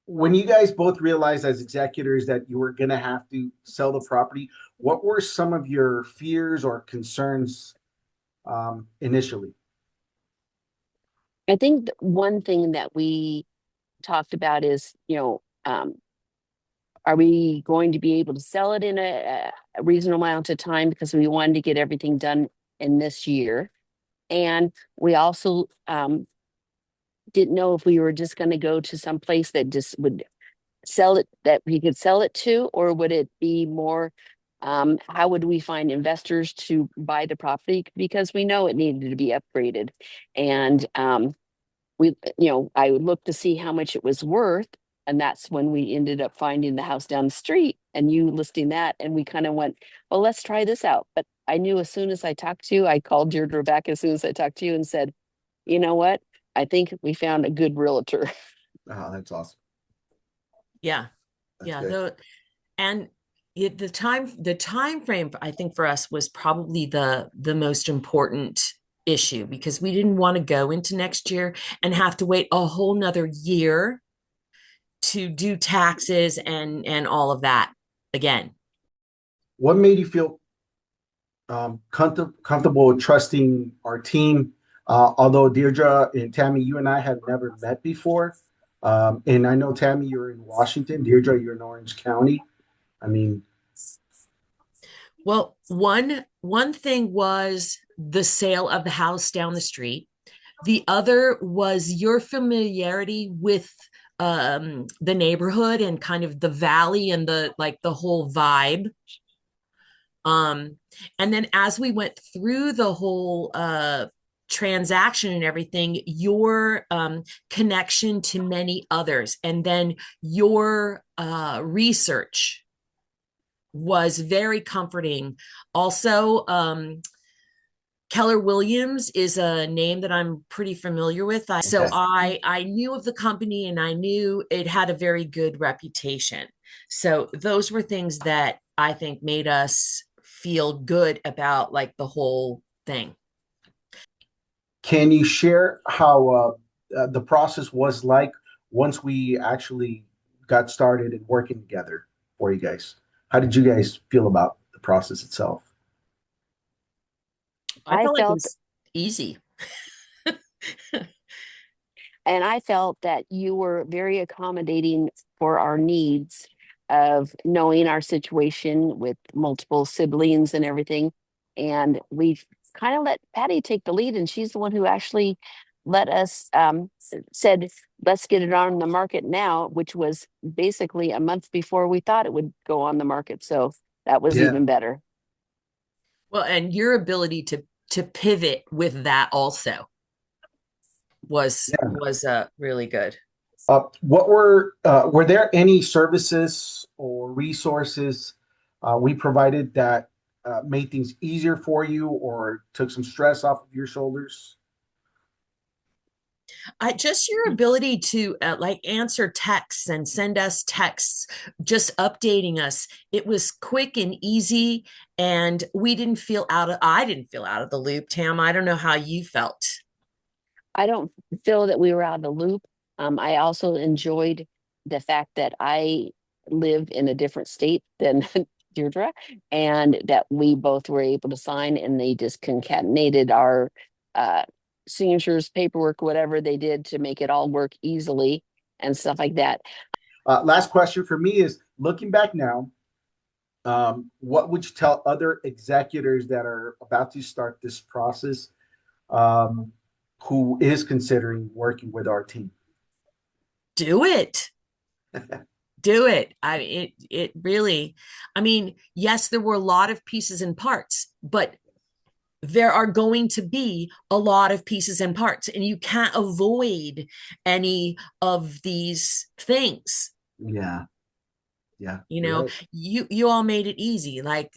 When you guys both realized as executors that you were going to have to sell the property, what were some of your fears or concerns initially? I think one thing that we talked about is, are we going to be able to sell it in a reasonable amount of time because we wanted to get everything done in this year. And we also didn't know if we were just going to go to some place that just would sell it, that we could sell it to, or would it be more, how would we find investors to buy the property? Because we know it needed to be upgraded. And I would look to see how much it was worth. And that's when we ended up finding the house down the street and you listing that. And we kind of went, well, let's try this out. But I knew as soon as I talked to you, I called Deirdre back as soon as I talked to you and said, you know what? I think we found a good realtor. Oh, that's awesome. Yeah. That's Yeah. good. And the time frame I think for us was probably the most important issue because we didn't want to go into next year and have to wait a whole nother year to do taxes and all of that again. What made you feel comfortable trusting our team? Although Deirdre and Tammy, you and I have never met before. And I know Tammy, you're in Washington. Deirdre, you're in Orange County. I mean, Well, one thing was the sale of the house down the street. The other was your familiarity with the neighborhood and kind of the valley and the whole vibe. Um, and then as we went through the whole transaction and everything, your connection to many others, and then your research was very comforting. Also, Keller Williams is a name that I'm pretty familiar with. So fantastic. I knew of the company and I knew it had a very good reputation. So those were things that I think made us feel good about like the whole thing. Can you share how the process was like once we actually got started and working together for you guys? How did you guys feel about the process itself? I I felt like it felt, was easy. and I felt that you were very accommodating for our needs of knowing our situation with multiple siblings and everything. And we kind of let Patty take the lead, and she's the one who actually let us said, let's get it on the market now, which was basically a month before we thought it would go on the market. So that was Yeah. even better. Well, and your ability to pivot with that also Yeah. was really good. What were there any services or resources we provided that made things easier for you or took some stress off of your shoulders? I just your ability to like answer texts and send us texts, just updating us. It was quick and easy, and I didn't feel out of the loop, Tam. I don't know how you felt. I don't feel that we were out of the loop. I also enjoyed the fact that I live in a different state than Deirdre, and that we both were able to sign, and they just concatenated our uh, signatures, paperwork, whatever they did to make it all work easily and stuff like that. Last question for me is looking back now, what would you tell other executors that are about to start this process um, who is considering working with our team? Do it. Do it. It really, I mean, yes, there were a lot of pieces and parts, but there are going to be a lot of pieces and parts, and you can't avoid any of these things. Yeah, yeah, You you're know, right. you all made it easy. Like